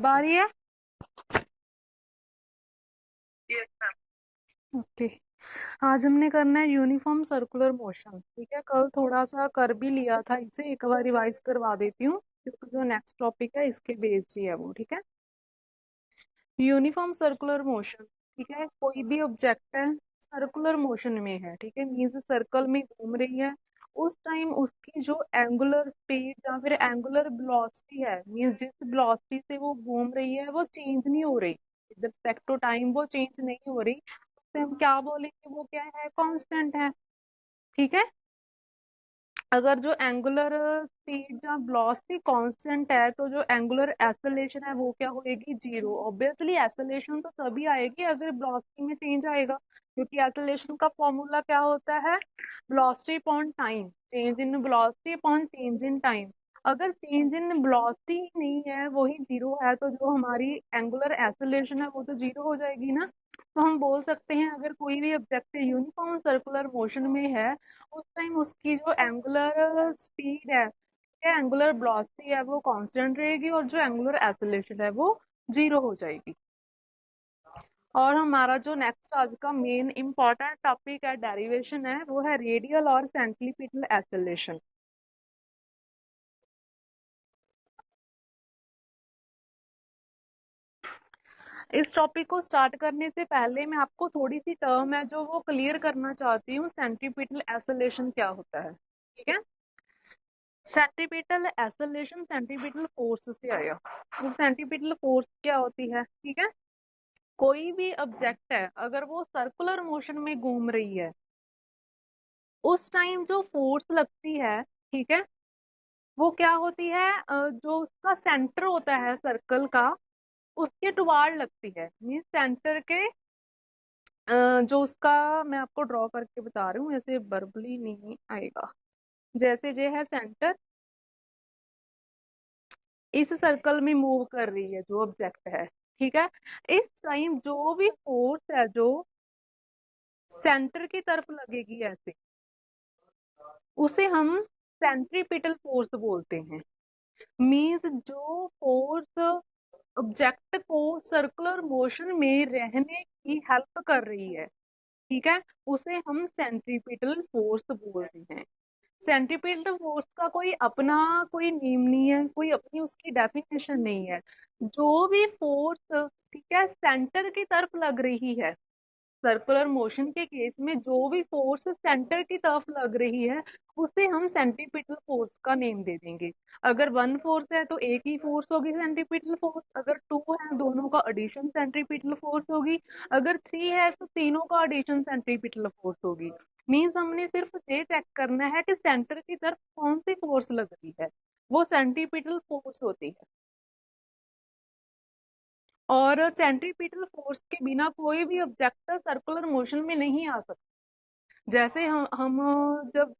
बारी है। ओके। आज हमने करना है यूनिफॉर्म सर्कुलर मोशन। ठीक है, कल थोड़ा सा कर भी लिया था, इसे एक बार रिवाइज करवा देती हूँ क्योंकि जो नेक्स्ट टॉपिक है इसके बेस्ड ही है वो। ठीक है, यूनिफॉर्म सर्कुलर मोशन। ठीक है, कोई भी ऑब्जेक्ट है सर्कुलर मोशन में है, ठीक है, मीन्स सर्कल में घूम रही है, उस टाइम उसकी जो एंगुलर स्पीड या फिर एंगुलर वेलोसिटी है, मीन्स जिस वेलोसिटी से वो घूम रही है वो चेंज नहीं हो रही, विद रिस्पेक्ट टू टाइम वो चेंज नहीं हो रही, तो हम क्या बोलेंगे, वो क्या है, कांस्टेंट है। ठीक है, अगर जो एंगुलर स्पीड या वेलोसिटी कांस्टेंट है तो जो एंगुलर एक्सेलरेशन है वो क्या होएगी, जीरो। ऑब्वियसली एक्सेलरेशन तो तभी आएगी अगर वेलोसिटी में चेंज आएगा, क्योंकि एक्सेलरेशन का फॉर्मूला क्या होता है, velocity upon time, change in velocity upon change in time. अगर चेंज इन वेलोसिटी ही नहीं है, वही जीरो है, तो जो हमारी एंगुलर एक्सेलरेशन है वो तो जीरो हो जाएगी ना। तो हम बोल सकते हैं अगर कोई भी ऑब्जेक्ट यूनिफॉर्म सर्कुलर मोशन में है, उस टाइम उसकी जो एंगुलर स्पीड है या एंगुलर वेलोसिटी है वो कांस्टेंट रहेगी और जो एंगुलर एक्सेलरेशन है वो जीरो हो जाएगी। और हमारा जो नेक्स्ट आज का मेन इंपॉर्टेंट टॉपिक है, डेरिवेशन है, वो है रेडियल और सेंट्रीपिटल एक्सेलरेशन। इस टॉपिक को स्टार्ट करने से पहले मैं आपको थोड़ी सी टर्म है जो वो क्लियर करना चाहती हूँ, सेंट्रीपिटल एक्सेलरेशन क्या होता है। ठीक है, सेंट्रीपिटल एक्सेलरेशन सेंट्रीपिटल फोर्स से आया। सेंट्रीपिटल फोर्स क्या होती है, ठीक है, कोई भी ऑब्जेक्ट है अगर वो सर्कुलर मोशन में घूम रही है, उस टाइम जो फोर्स लगती है, ठीक है, वो क्या होती है, जो उसका सेंटर होता है सर्कल का, उसके टुवार्ड लगती है, मीन्स सेंटर के जो उसका, मैं आपको ड्रॉ करके बता रही हूँ, ऐसे वर्बली नहीं आएगा। जैसे ये है सेंटर, इस सर्कल में मूव कर रही है जो ऑब्जेक्ट है, ठीक है, इस टाइम जो भी फोर्स है जो सेंटर की तरफ लगेगी ऐसे, उसे हम सेंट्रीपिटल फोर्स बोलते हैं। मींस जो फोर्स ऑब्जेक्ट को सर्कुलर मोशन में रहने की हेल्प कर रही है, ठीक है, उसे हम सेंट्रीपिटल फोर्स बोलते हैं। सेंट्रीपिटल फोर्स का कोई अपना कोई नेम नहीं है, कोई अपनी उसकी डेफिनेशन नहीं है। जो भी फोर्स, ठीक है, सेंटर की तरफ लग रही है, सर्कुलर मोशन के केस में जो भी फोर्स सेंटर की तरफ लग रही है, उसे हम सेंट्रीपिटल फोर्स का नेम दे देंगे। अगर वन फोर्स है तो एक ही फोर्स होगी सेंट्रीपिटल फोर्स, अगर टू है दोनों का एडिशन सेंट्रीपिटल फोर्स होगी, अगर थ्री है तो तीनों का एडिशन सेंट्रीपिटल फोर्स होगी। मीन्स हमने सिर्फ ये चेक करना है कि सेंटर की तरफ कौन सी फोर्स लग रही है, वो सेंट्रीपिटल फोर्स होती है। और सेंट्रीपिटल फोर्स के बिना कोई भी ऑब्जेक्ट सर्कुलर मोशन में नहीं आ सकता। जैसे हम जब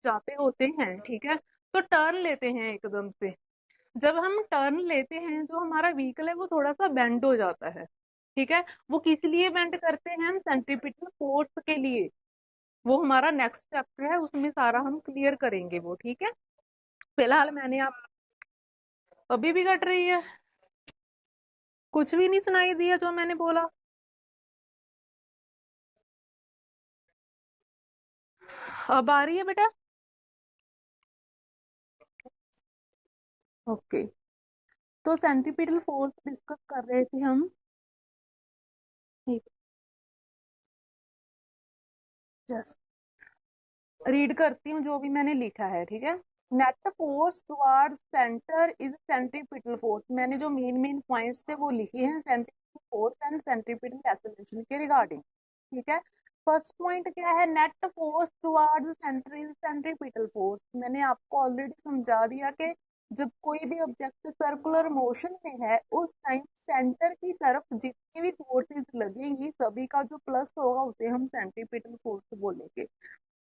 जाते होते हैं, ठीक है, तो टर्न लेते हैं एकदम से, जब हम टर्न लेते हैं जो हमारा व्हीकल है वो थोड़ा सा बेंड हो जाता है, ठीक है, वो किस लिए बेंड करते हैं, हम सेंट्रीपिटल फोर्स के लिए। वो हमारा नेक्स्ट चैप्टर है, उसमें सारा हम क्लियर करेंगे वो। ठीक है, फिलहाल मैंने आप, अभी भी कट रही है, कुछ भी नहीं सुनाई दिया जो मैंने बोला। अब आ रही है बेटा। ओके, तो सेंट्रीपिटल फोर्स डिस्कस कर रहे थे हम। ठीक, जस्ट रीड करती हूँ जो भी मैंने लिखा है, ठीक है। Net force towards centre is centripetal force, मैंने जो मेन मेन पॉइंट्स थे वो लिखे हैं centripetal force and centripetal acceleration के रिगार्डिंग। ठीक है, फर्स्ट पॉइंट क्या है, net force towards centre is centripetal force. मैंने आपको ऑलरेडी समझा दिया कि जब कोई भी ऑब्जेक्ट सर्कुलर मोशन में है, उस टाइम सेंटर की तरफ जितनी भी फोर्सेस लगेंगी सभी का जो प्लस होगा उसे हम सेंट्रीपिटल फोर्स बोलेंगे।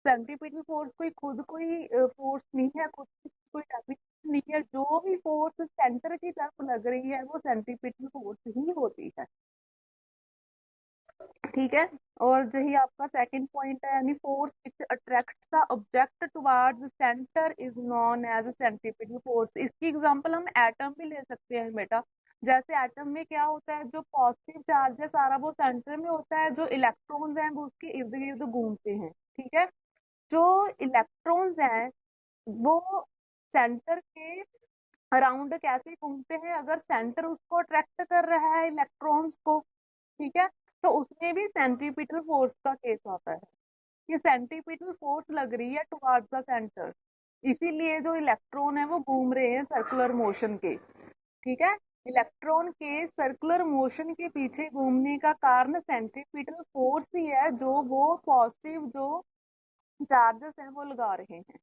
सेंट्रीपिटल फोर्स कोई खुद कोई फोर्स नहीं है, खुद की कोई डेफिनेशन नहीं है, जो भी फोर्स सेंटर की तरफ लग रही है वो सेंट्रीपिटल फोर्स ही होती है। ठीक है, और यही आपका सेकंड पॉइंट है, यानी force which attracts the object towards centre is known as centripetal force. इसकी एग्जांपल हम एटम भी ले सकते हैं बेटा। जैसे एटम में क्या होता है, जो पॉजिटिव चार्ज है सारा वो सेंटर में होता है, जो इलेक्ट्रॉन्स हैं वो उसके इर्द गिर्द घूमते हैं, ठीक है। जो इलेक्ट्रॉन्स हैं वो सेंटर के अराउंड कैसे घूमते हैं, अगर सेंटर उसको अट्रैक्ट कर रहा है इलेक्ट्रॉन्स को, ठीक है, तो उसमें भी सेंट्रीपिटल फोर्स का केस आता है। ये सेंट्रीपिटल फोर्स लग रही है टुवर्ड्स द सेंटर, इसीलिए जो इलेक्ट्रॉन है वो घूम रहे हैं सर्कुलर मोशन के, ठीक है। इलेक्ट्रॉन के सर्कुलर मोशन के पीछे घूमने का कारण सेंट्रीपिटल फोर्स ही है, जो वो पॉजिटिव जो चार्जेस हैं वो लगा रहे हैं।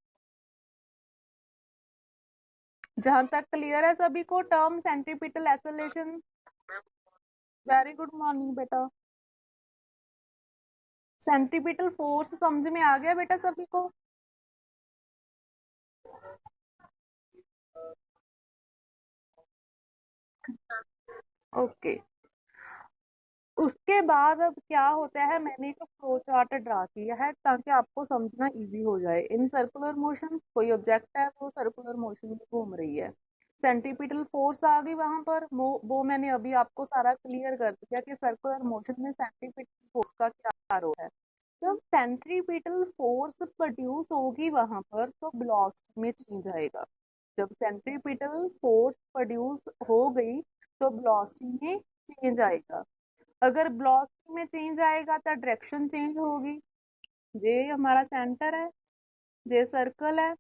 जहां तक क्लियर है सभी को term centripetal acceleration. Very good morning बेटा। सेंट्रीपिटल फोर्स समझ में आ गया बेटा सभी को? ओके। उसके बाद अब क्या होता है, मैंने एक फ्लो चार्ट ड्रा किया है ताकि आपको समझना इजी हो जाए। इन सर्कुलर मोशन कोई ऑब्जेक्ट है वो सर्कुलर मोशन में घूम रही है, सेंट्रीपिटल फोर्स आ गई वहां पर, वो मैंने अभी आपको सारा क्लियर कर दिया कि सर्कुलर मोशन में सेंट्रीपिटल फोर्स का क्या रोल है। जब सेंट्रीपिटल फोर्स प्रोड्यूस होगी वहां पर तो वेलोसिटी में चेंज आएगा। जब सेंट्रीपिटल फोर्स प्रोड्यूस हो गई तो वेलोसिटी में चेंज आएगा। अगर वेलोसिटी में चेंज आएगा तो डायरेक्शन चेंज होगी। ये हमारा सेंटर है, ये सर्कल है,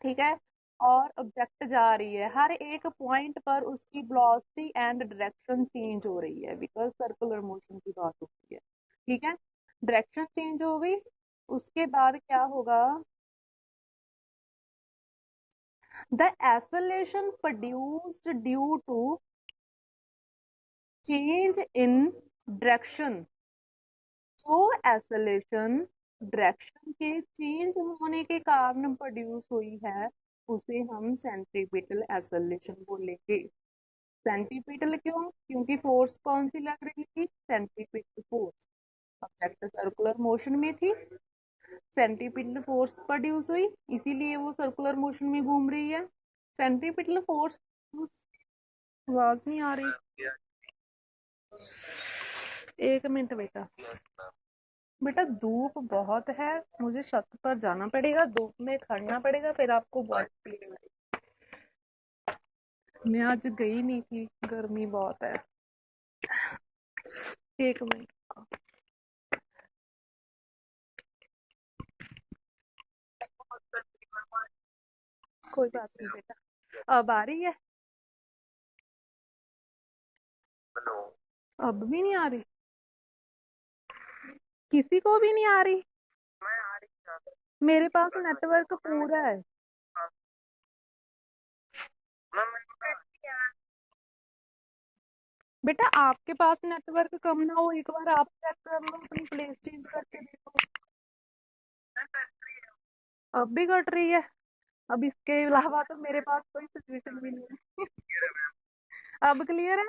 ठीक है, और ऑब्जेक्ट जा रही है, हर एक पॉइंट पर उसकी वेलोसिटी एंड डायरेक्शन चेंज हो रही है, बिकॉज सर्कुलर मोशन की बात होती है, ठीक है। डायरेक्शन चेंज हो गई, उसके बाद क्या होगा, the acceleration produced due to change in direction. जो एक्सेलरेशन डायरेक्शन के चेंज होने के कारण प्रोड्यूस हुई है उसे हम सेंट्रीपिटल एक्सेलरेशन बोलेंगे। सेंट्रीपिटल क्यों? क्योंकि फोर्स कौन सी लग रही थी, centripetal force. Object circular motion में थी, सेंट्रीपिटल फोर्स प्रोड्यूस हुई, इसीलिए वो सर्कुलर मोशन में घूम रही है। सेंट्रीपिटल फोर्स, आवाज नहीं आ रही, एक मिनट बेटा। बेटा धूप बहुत है, मुझे छत पर जाना पड़ेगा, धूप में खड़ना पड़ेगा, फिर आपको वॉइस क्लियर आएगी। मैं आज गई नहीं थी, गर्मी बहुत है। एक मिनट, कोई बात नहीं बेटा। अब आ रही है? अब भी नहीं आ रही? किसी को भी नहीं आ रही? मेरे पास नेटवर्क पूरा है। बेटा आपके पास नेटवर्क कम ना हो, एक बार आप चेक कर लो, अपनी प्लेस चेंज करके देखो। अब भी कट रही है? अब इसके अलावा तो मेरे पास कोई सोल्यूशन भी नहीं है। अब क्लियर है?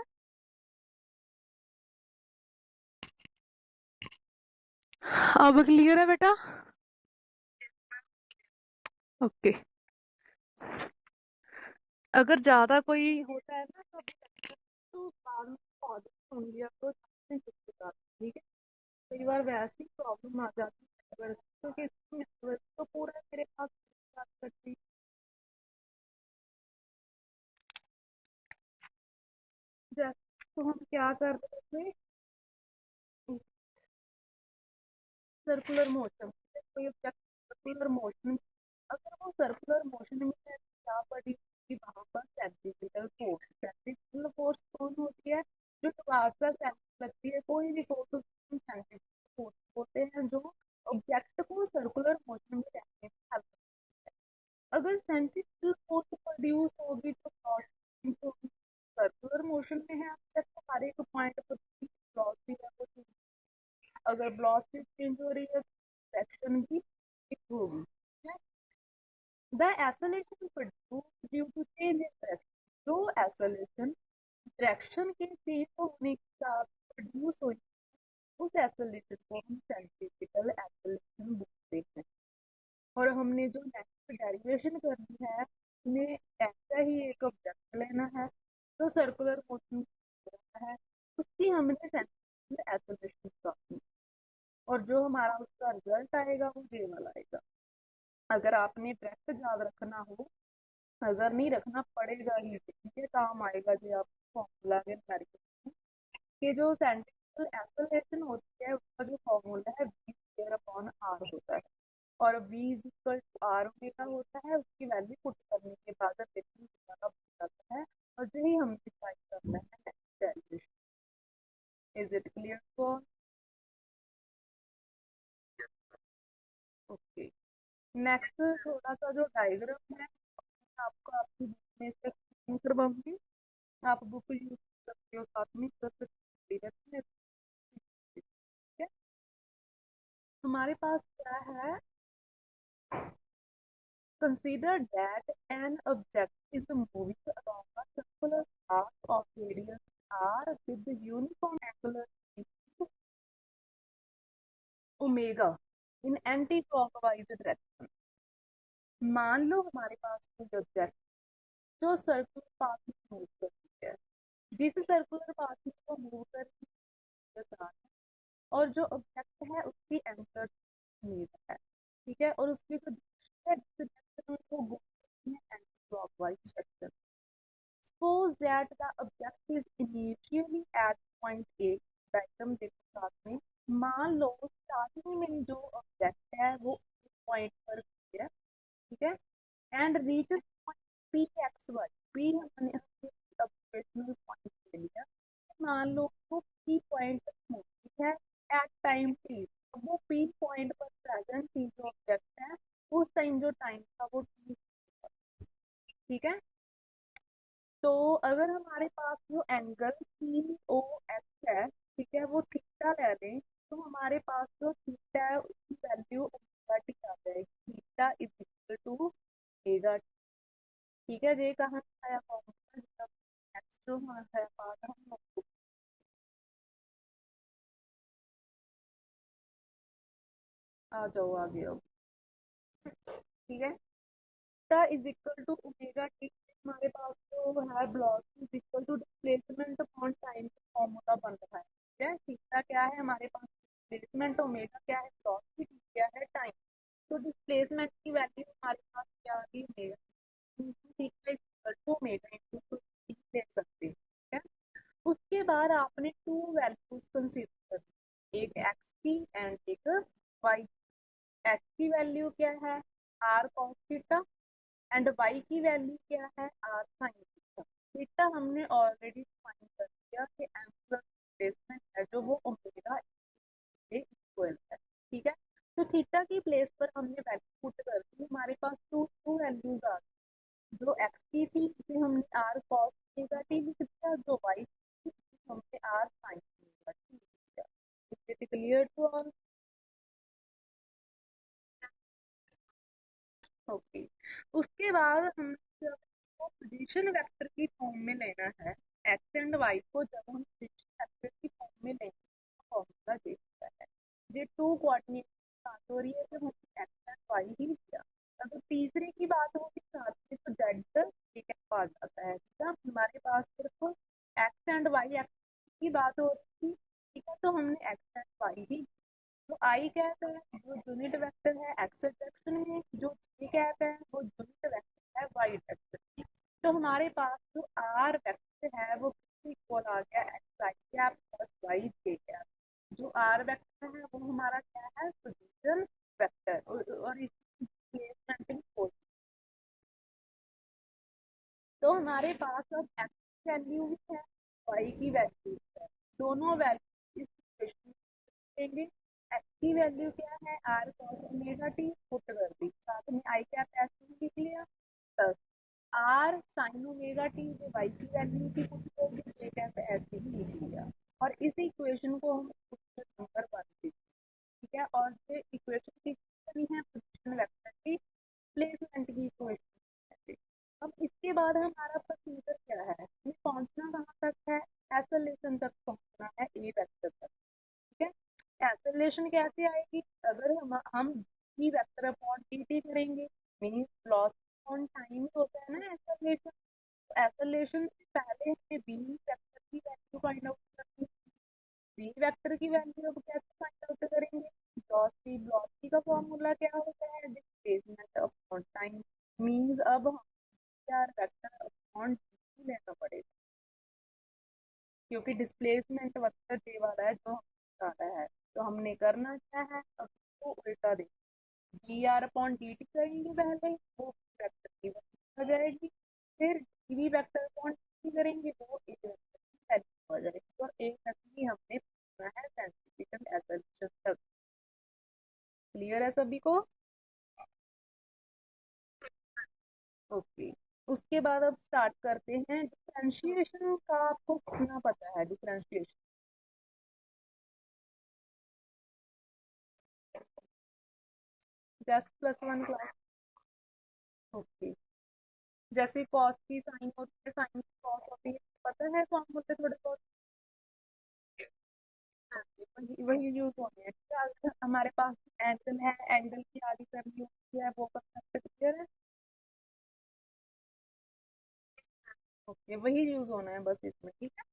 अब क्लियर है बेटा? ओके। अगर ज्यादा कोई होता है ना तो बाद में पॉज सुन लिया तो ठीक है। कई बार वैसी प्रॉब्लम आ जाती है network, क्योंकि नेटवर्क तो पूरा मेरे पास बात करती। जैसे तो हम क्या कर रहे थे, सर्कुलर मोशन, कोई ऑब्जेक्ट सर्कुलर मोशन, अगर वो सर्कुलर मोशन में है तो क्या पड़ी कि वहां पर सेंट्रीपिटल फोर्स, सेंट्रीपिटल फोर्स कौन होती है, जो टुवार्ड्स द सेंटर लगती है, कोई भी फोर्स उसको सेंट्रीपिटल फोर्स होते हैं, जो ऑब्जेक्ट को सर्कुलर मोशन में रहने में हेल्प। अगर सेंट्रीपिटल फोर्स प्रोड्यूस होगी तो सर्कुलर मोशन में है ऑब्जेक्ट, हर एक पॉइंट पर वेलोसिटी है वो change, अगर वेलोसिटी चेंज हो रही है तो डायरेक्शन भी चेंज होगी। The acceleration produce due to change in direction. जो एक्सेलरेशन डायरेक्शन के चेंज होने के साथ प्रोड्यूस हुई, उस एक्सेलरेशन को हम सेंट्रीपिटल एक्सेलरेशन बोलते हैं। और हमने जो नेक्स्ट डेरिवेशन करनी है, हमें ऐसा ही एक ऑब्जेक्ट लेना है, तो सर्कुलर मोशन है, उसकी हमने सेंट्रीफ्यूगल एक्सेलरेशन निकाली, और जो हमारा उसका रिजल्ट आएगा वो ये वाला आएगा। अगर आपने डायरेक्ट याद रखना हो, अगर नहीं रखना पड़ेगा ही, ठीक है, काम आएगा जो आप फॉर्मूला के न्यूमेरिकल कि जो सेंट्रीफ्यूगल एक्सेलरेशन होती है उसका जो फॉर्मूला है v स्क्वायर अपॉन r होता है, और v is equal to r omega होता है। उसकी वैल्यू पुट करने के बाद रिलेशन बन जाता है, और यही हमें डिसाइड करना है next derivation. Is it clear for? Okay, next थोड़ा सा जो डायग्राम है आपको आपकी बुक में से explain करवाऊंगी। आप बुक यूज कर सकते हो, साथ में कर सकते हो, ठीक है। हमारे पास क्या है, consider that an object is moving along a circular path of radius r with the uniform angular speed omega in anti-clockwise direction। मान लो हमारे पास कोई ऑब्जेक्ट जो सर्कुलर पाथ में मूव कर रही है, जिस सर्कुलर पाथ में वो मूव कर रही है, और जो ऑब्जेक्ट है उसकी एंगुलर ओमेगा है, ठीक है, और उसकी जो दिशा है जिस डायरेक्शन में वो मूव कर रही है anti clockwise direction. Suppose that the object is initially at point A, diagram देखो साथ में। मान लो स्टार्टिंग में जो ऑब्जेक्ट है वो पॉइंट पर है, ठीक है, and reaches point P X Y. P हमने ऑब्जर्वेशनल पॉइंट ले लिया, मान लो वो पी पॉइंट पर पहुंची है एट टाइम टी। वो पी पॉइंट पर प्रेजेंट थी जो ऑब्जेक्ट है, उस टाइम जो टाइम था वो टी, ठीक है। तो अगर हमारे पास जो एंगल सी ओ एक्स है, ठीक है, वो थीटा ले लें, तो हमारे पास जो थीटा है उसकी वैल्यू ओमेगा टी आ जाएगी। Theta is equal to omega, ठीक है। ये कहाँ से आया फॉर्मूला, नेक्स्ट जो हमारा पार्ट है हम लोग, आ जाओ आगे अब, ठीक है। Theta is equal to omega T, हमारे पास जो है velocity is equal to displacement upon time का फॉर्मूला बन रहा है, ठीक है। थीटा क्या है हमारे पास, डिस्प्लेसमेंट, ओमेगा क्या है वेलोसिटी, क्या है टाइम। तो डिस्प्लेसमेंट की वैल्यू हमारे पास क्या आ गई, omega, theta is equal to omega into देख सकते हैं, ठीक है। उसके बाद आपने टू वैल्यूज कंसीडर करनी, एक एक्स की एंड एक वाई। एक्स की वैल्यू क्या है, R cos theta, and Y की वैल्यू क्या है, आर साइन थीटा। थीटा हमने ऑलरेडी फाइंड कर दिया कि एंगुलर डिस्प्लेसमेंट है जो वो ओमेगा के इक्वल है, ठीक है। तो थीटा की प्लेस पर हमने वैल्यू पुट कर दी, हमारे पास टू टू वैल्यूज आ गई। जो एक्स की थी उसे हमने आर कॉस ओमेगा टी लिख दिया, जो वाई थी उसे हमने आर साइन ओमेगा टी लिख दिया। Is it clear to all? Okay, उसके बाद हम जब इसको पोजीशन वेक्टर की फॉर्म में लेना है, एक्स एंड वाई को जब हम पोजीशन वेक्टर की फॉर्म में लेंगे तो फॉर्मूला दे देता है। ये टू कोऑर्डिनेट की बात हो रही है जब हमने एक्स एंड वाई ही लिया। अगर तीसरे की बात होगी साथ में तो जेड ठीक है आ जाता है, ठीक है। हमारे पास सिर्फ एक्स एंड वाई एक्स की बात हो रही थी, ठीक है, तो हमने एक्स एंड वाई ही। तो आई कहता है जो यूनिट वेक्टर है एक्स डायरेक्शन में, जो जे कहता है वो यूनिट वेक्टर है वाई डायरेक्शन में। तो हमारे पास जो आर वेक्टर है वो किसके इक्वल आ गया, एक्स आई कैप प्लस वाई जे कैप। जो आर वेक्टर है वो हमारा क्या है, पोजीशन वेक्टर, और इसकी प्लेसमेंट भी हो। तो हमारे पास अब एक्स की वैल्यू भी है, वाई की वैल्यू भी है, दोनों वैल्यू इस इक्वेशन में देंगे। एक्स की वैल्यू क्या है, R cos omega T put कर दी, साथ में आई कैप ऐसे ही लिख लिया, plus R sine omega T जो वाई की वैल्यू थी पुट कर दी, जे कैप ऐसे ही लिख लिया। और इसी इक्वेशन को हम नंबर वन देते, ठीक है। और ये इक्वेशन की है पोजीशन वेक्टर की प्लेसमेंट की इक्वेशन। अब इसके बाद हमारा प्रोसीजर क्या है, ये पहुंचना कहाँ तक है, आइसोलेशन तक पहुंचना है ए वेक्टर तक, ठीक है। आइसोलेशन कैसे आएगी, अगर हम D vector upon d t करेंगे, मीन्स लॉस ऑन टाइम होता है ना आइसोलेशन। आइसोलेशन पहले हमें बी वेक्टर की वैल्यू फाइंड आउट करनी है। बी वेक्टर की वैल्यू अब कैसे फाइंड आउट करेंगे? ब्लॉसी का फॉर्मूला क्या होता है? Displacement upon time. मींस अब हम यार वेक्टर अपॉन लेना पड़ेगा, क्योंकि डिस्प्लेसमेंट वेक्टर जे वाला है जो हमने निकाला है। तो हमने करना क्या है, अब इसको उल्टा दे, d r upon d t करेंगे पहले, वो वेक्टर की वैल्यू हो जाएगी। फिर डी वेक्टर अपॉन डी करेंगे, वो एक वेक्टर की वैल्यू हो जाएगी। और एक तक ही हमने पूछना है सेंसिटिव एसोसिएशन तक। क्लियर है सभी को? ओके। उसके बाद अब स्टार्ट करते हैं डिफरेंशिएशन का। आपको कितना पता है differentiation? Just plus one class. Okay. जैसे कॉस की साइन होती है, साइन की कॉस होती है, पता है फॉर्मूले थोड़े बहुत? हाँ, वही वही यूज होते हैं। ठीक है, अगर हमारे पास एंगल है, एंगल की आधी करनी होती है, वो कंसेप्ट क्लियर है? ओके, वही यूज होना है बस इसमें। ठीक है।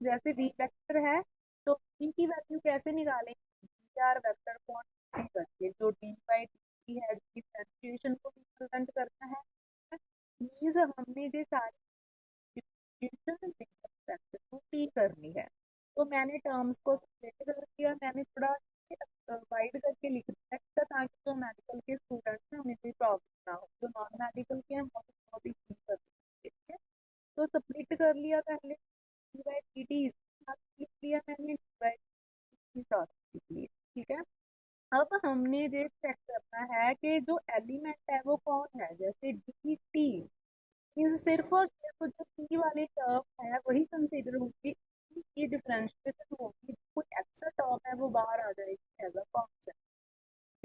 जैसे वी वेक्टर है, तो वी की वैल्यू कैसे निकालेंगे? V R vector upon D करके, जो डी बाई डी है, डिफरेंशिएशन को रिप्रेजेंट करता है। मीन्स हमने जो सारी डिफरेंशिएशन वेक्टर को टी करनी है। तो मैंने टर्म्स को स्प्लिट कर दिया, मैंने थोड़ा वाइड करके लिख दिया था, ताकि जो मेडिकल के स्टूडेंट्स हैं उन्हें कोई प्रॉब्लम ना हो, जो नॉन मेडिकल के हैं वो भी ठीक कर सकते हैं। तो स्प्लिट कर लिया पहले, डी बाई डी टी इसके साथ लिख लिया मैंने, डी बाई डी के साथ लिख लिया। ठीक है। अब हमने ये चेक करना है कि जो एलिमेंट है वो कौन है। जैसे डी टी, मीन्स सिर्फ और सिर्फ जो टी वाली टर्म है वही कंसिडर होगी, की डिफरेंशिएशन होगी, कोई एक्स्ट्रा टर्म है वो बाहर आ जाएगी एज अ कॉन्स्टेंट।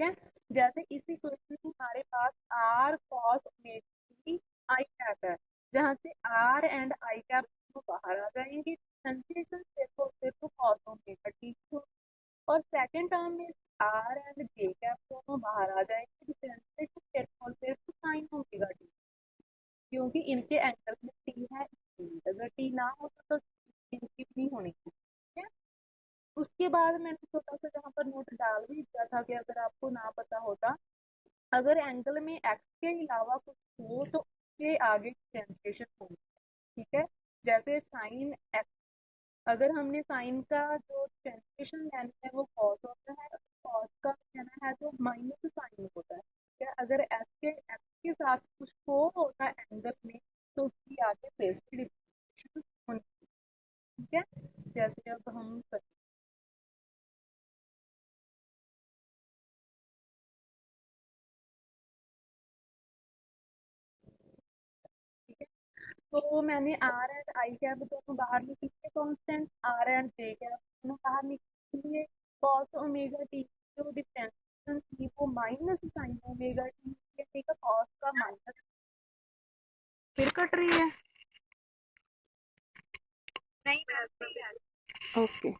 ठीक है। जैसे इसी क्वेश्चन में हमारे पास r cos omega i cap है, जहाँ से आर एंड आई कैप दोनों बाहर आ जाएंगे, डिफरेंशिएशन सिर्फ और सिर्फ कॉस ओमेगा टी। और सेकंड टर्म में आर एंड जे कैप दोनों बाहर आ जाएंगे, डिफरेंशिएशन सिर्फ और सिर्फ साइन ओमेगा टी, क्योंकि इनके एंगल में टी है इसलिए। अगर टी ना होता तो इनकी नहीं होनी थी। ठीक है। उसके बाद मैंने छोटा सा जहाँ पर नोट डाल भी दिया था कि अगर आपको ना पता होता, अगर एंगल में एक्स के अलावा कुछ हो तो उसके आगे डिफरेंशिएशन होगी। ठीक है। जैसे साइन एक्स, अगर हमने साइन का जो डिफरेंशिएशन लेना है वो कॉस होता है, कॉस का लेना है तो माइनस साइन होता है। ठीक है। अगर एक्स के साथ कुछ हो होता है एंगल में, तो उसकी आगे फिर से डिफरेंशिएशन होनी। ठीक है। जैसे अब हम ठीक है, तो मैंने आर एंड आई कैप दोनों बाहर लिख लिए constant, R and J cap दोनों बाहर लिख लिए। कॉस ओमेगा टी जो डिफरेंशिएशन थी वो माइनस साइन ओमेगा टी, ठीक है, कॉस का माइनस। फिर कट रही है? नहीं मैम। ओके।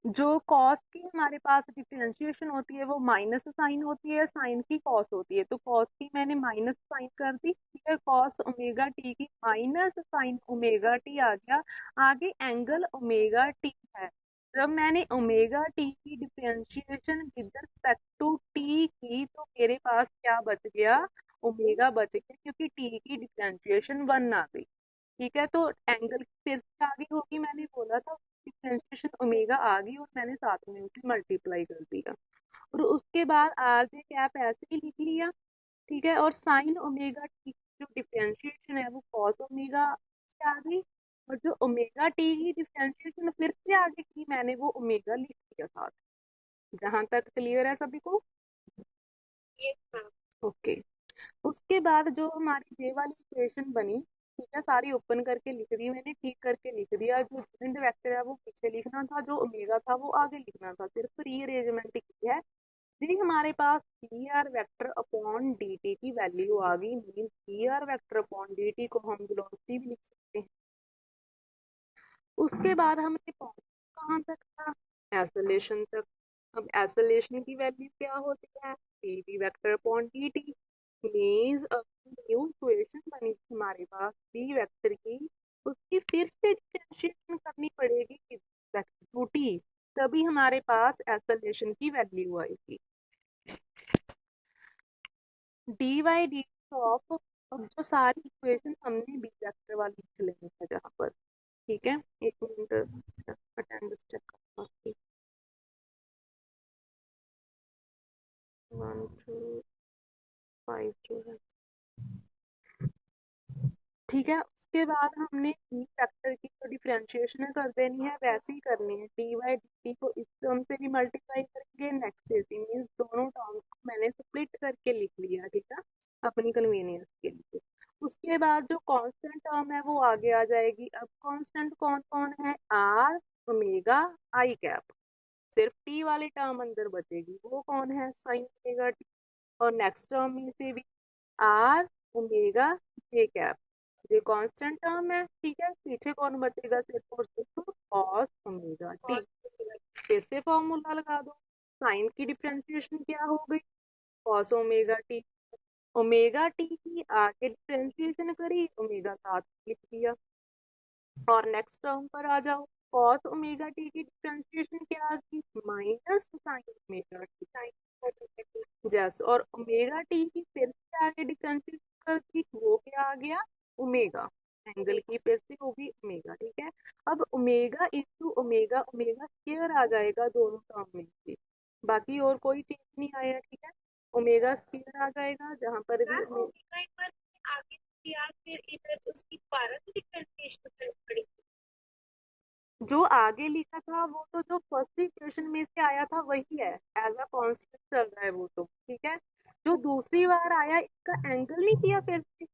जो कॉस की हमारे पास डिफरेंशिएशन होती है वो माइनस साइन होती है, साइन की कॉस होती है। तो कॉस की मैंने माइनस साइन कर दी, ठीक है, कॉस ओमेगा टी की माइनस साइन ओमेगा टी आ गया। आगे एंगल ओमेगा टी है। जब मैंने ओमेगा टी की differentiation with respect to T की, तो मेरे पास क्या बच गया? ओमेगा बच गया, क्योंकि टी की डिफरेंशिएशन वन आ गई। ठीक है। तो एंगल फिर से आगे होगी, मैंने बोला था डिफरेंशिएशन ओमेगा आ गई और मैंने साथ में उसे मल्टीप्लाई कर दिया। और उसके बाद आर जे कैप ऐसे ही लिख लिया। ठीक है। और साइन ओमेगा टी जो डिफरेंशिएशन है वो कॉस ओमेगा आ गई। और जो ओमेगा टी की डिफरेंशिएशन फिर से आगे की, मैंने वो ओमेगा लिख दिया साथ। जहां तक क्लियर है सभी को? ओके। उसके बाद जो हमारी जे वाली इक्वेशन बनी, ठीक है, सारी ओपन करके लिख दी मैंने, ठीक करके लिख दिया। जो जेड वेक्टर है वो पीछे लिखना था, जो ओमेगा था वो आगे लिखना था, सिर्फ रीअरेंजमेंट की है। जी हमारे पास d r vector upon d t की वैल्यू आ गई, mean d r vector upon d t को हम वेलोसिटी भी लिख सकते हैं। उसके बाद हमने पहुंचा कहाँ तक था? एसोलेशन तक। अब एसोलेशन की वैल्यू क्या होती है? D T vector upon d T. Means new equation बनी थी हमारे पास बी वेक्टर की, उसकी फिर से डिफरेंशिएशन करनी पड़ेगी वेक्टर टू टी, तभी हमारे पास एक्सेलरेशन की वैल्यू आएगी। डी वाई डी ऑफ, अब जो सारी इक्वेशन हमने बी वेक्टर वाली लिख लेनी है जहाँ पर, ठीक है। एक मिनट अटेंडेंस चेक करता हूँ। 1252 ठीक है। उसके बाद हमने ई फैक्टर की जो डिफरेंशिएशन कर देनी है वैसे ही करनी है, डी वाई डी टी को इस टर्म से भी मल्टीप्लाई करेंगे, नेक्स्ट से भी, मीन्स दोनों टर्म्स को मैंने स्प्लिट करके लिख लिया, ठीक है, अपनी कन्वीनियंस के लिए। उसके बाद जो कांस्टेंट टर्म है वो आगे आ जाएगी। अब कांस्टेंट कौन कौन है, आर, ओमेगा, आई कैप, सिर्फ टी वाली टर्म अंदर बचेगी, वो कौन है, साइन ओमेगा टी। और नेक्स्ट टर्म में से भी आर, ओमेगा, जे कैप, ये कांस्टेंट टर्म है, ठीक है। पीछे कौन बचेगा, सिर्फ और सिर्फ कॉस ओमेगा टी। फिर से फॉर्मूला लगा दो, साइन की डिफरेंशिएशन क्या हो गई, cos omega T. Omega T की आगे डिफरेंशिएशन करी, ओमेगा साथ लिख दिया। और नेक्स्ट टर्म पर आ जाओ, कॉस ओमेगा टी की डिफरेंशिएशन क्या आ गई, minus sine omega T, sine जस। और ओमेगा टी की फिर से आगे डिफरेंशिएशन कर दी, वो क्या आ गया, ओमेगा, एंगल की फिर से होगी ओमेगा, ठीक है। अब omega into omega, omega square आ जाएगा दोनों टर्म में से, बाकी और कोई चीज नहीं आया, ठीक है। ओमेगा स्क्वायर आ जाएगा जहां पर भी आगे किया, फिर इधर उसकी पारक डिफरेंशिएशन करनी पड़ेगी। जो आगे लिखा था वो तो जो फर्स्ट इक्वेशन में से आया था वही है, एज अ कांस्टेंट चल रहा है वो तो, ठीक है। जो दूसरी बार आया इसका एंगल नहीं किया फिर से,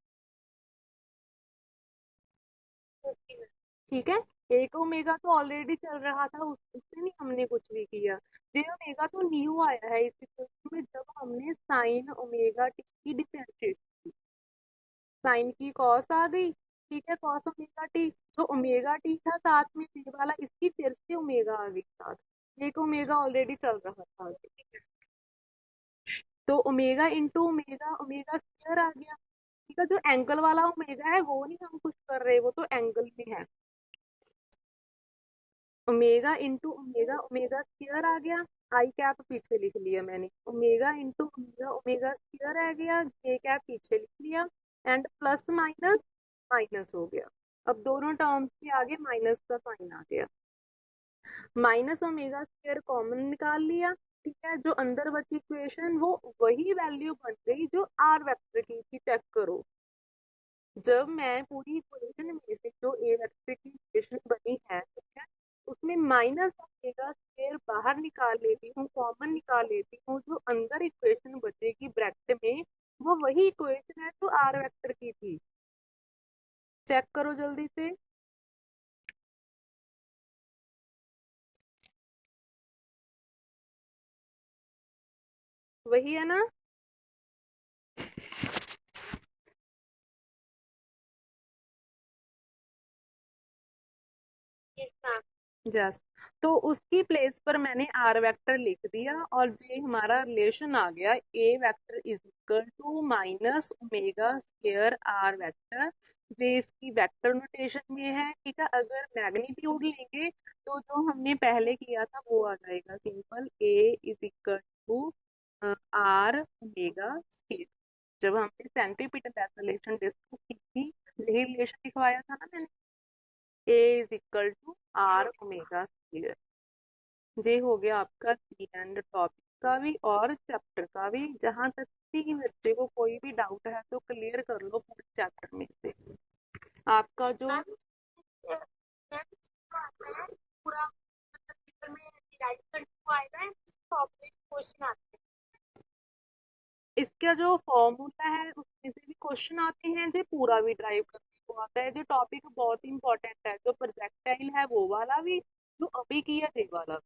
ठीक है। एक ओमेगा तो ऑलरेडी चल रहा था, उससे नहीं हमने कुछ भी किया। जे ओमेगा तो न्यू आया है इस इक्वेशन में, जब हमने साइन ओमेगा टी की डिफरेंशिएट, साइन की कॉस आ गई, ठीक है, कॉस ओमेगा टी। जो ओमेगा टी था साथ में टी वाला, इसकी फिर से ओमेगा आ गई साथ, एक ओमेगा ऑलरेडी चल रहा था, तो omega into omega, omega square आ गया, ठीक है। जो एंगल वाला ओमेगा है वो नहीं हम कुछ कर रहे, वो तो एंगल में है। Omega into omega, omega square आ गया, आई कैप पीछे लिख लिया मैंने, omega into omega, omega square आ गया, जे कैप पीछे लिख लिया, एंड प्लस माइनस माइनस हो गया। अब दोनों टर्म्स के आगे माइनस का साइन आ गया, माइनस ओमेगा स्क्वायर कॉमन निकाल लिया, ठीक है। जो अंदर बची इक्वेशन वो वही वैल्यू बन गई जो आर वेक्टर की थी, चेक करो। जब मैं पूरी इक्वेशन में से जो ए वेक्टर की इक्वेशन बनी है, ठीक है, उसमें माइनस ओमेगा स्क्वायर बाहर निकाल लेती हूँ, कॉमन निकाल लेती हूँ, जो अंदर इक्वेशन बचेगी ब्रैकेट में वो वही इक्वेशन है जो आर वेक्टर की थी, चेक करो जल्दी से। वही है ना। यस, तो उसकी प्लेस पर मैंने आर वेक्टर लिख दिया, और ये हमारा रिलेशन आ गया, a vector is equal to minus omega square r vector. ये इसकी वेक्टर नोटेशन में है, ठीक है। अगर मैग्नीट्यूड लेंगे तो जो हमने पहले किया था वो आ जाएगा, simple A is equal to are omega square. जब हमने सेंटीमीटर रिलेशन डिस्कस की थी, यही रिलेशन लिखवाया था ना मैंने, a is equal to are omega square. ये हो गया आपका दी एंड टॉपिक का भी और चैप्टर का भी। जहां तक कि बच्चे को कोई भी डाउट है तो क्लियर कर लो पूरे चैप्टर में से। आपका जो पूरा पेपर में डिराइव करने को आएगा, क्वेश्चन आते हैं, इसका जो फॉर्मूला है उसमें से भी क्वेश्चन आते हैं, जो पूरा भी ड्राइव करने को आता है। जो टॉपिक बहुत इंपॉर्टेंट है, जो प्रोजेक्टाइल है वो वाला भी, जो अभी किया ये वाला भी।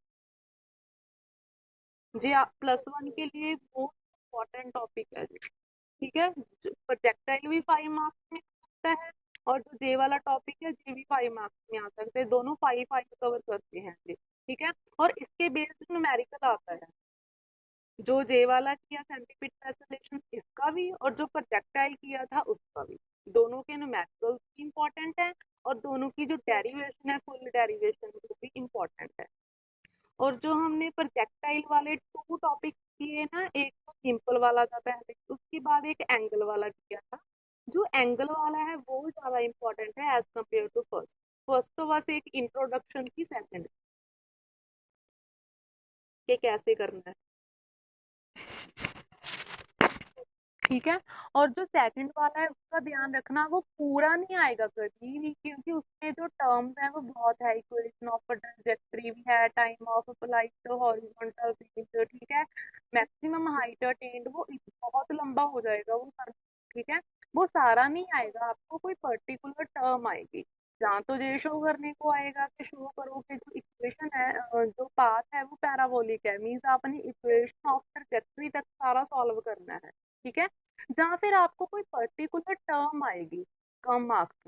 जी आप +1 के लिए मोस्ट इम्पोर्टेंट टॉपिक है जी, ठीक है। प्रोजेक्टाइल भी 5 मार्क्स में आता है, और जो जे वाला टॉपिक है जे भी 5 मार्क्स में आ सकते हैं, दोनों 5 5 कवर करते हैं जी, ठीक है। और इसके बेस्ड न्यूमेरिकल आता है, जो जे वाला किया सेंटीपीड टेसेलेशन इसका भी, और जो प्रोजेक्टाइल किया था उसका भी। दोनों के न्यूमेरिकल्स भी इंपॉर्टेंट है, और दोनों की जो डेरिवेशन है, फुल डेरिवेशन, वो भी इंपॉर्टेंट है। और जो हमने प्रोजेक्टाइल वाले टू टॉपिक किए ना, एक तो सिंपल वाला था पहले, उसके बाद एक एंगल वाला किया था। जो एंगल वाला है वो ज्यादा इंपॉर्टेंट है as compare to first. First तो बस एक इंट्रोडक्शन की, सेकंड के कैसे करना है, ठीक है। और जो सेकंड वाला है उसका ध्यान रखना, वो पूरा नहीं आएगा कभी भी, क्योंकि उसमें जो टर्म्स है वो बहुत है। इक्वेशन ऑफ ट्रैजेक्टरी भी है, time of flight, horizontal range, ठीक है, मैक्सिमम हाइट अटेन्ड, वो बहुत लंबा हो जाएगा वो सारा, ठीक है। वो सारा नहीं आएगा, आपको कोई पर्टिकुलर टर्म आएगी। जहाँ तो ये शो करने को आएगा कि शो करो कि जो इक्वेशन है, जो पाथ है वो पैराबोलिक है, मीन्स आपने इक्वेशन ऑफ ट्रैजेक्टरी तक सारा सॉल्व करना है, ठीक है। जहाँ फिर आपको कोई पर्टिकुलर टर्म आएगी कम मार्क्स में,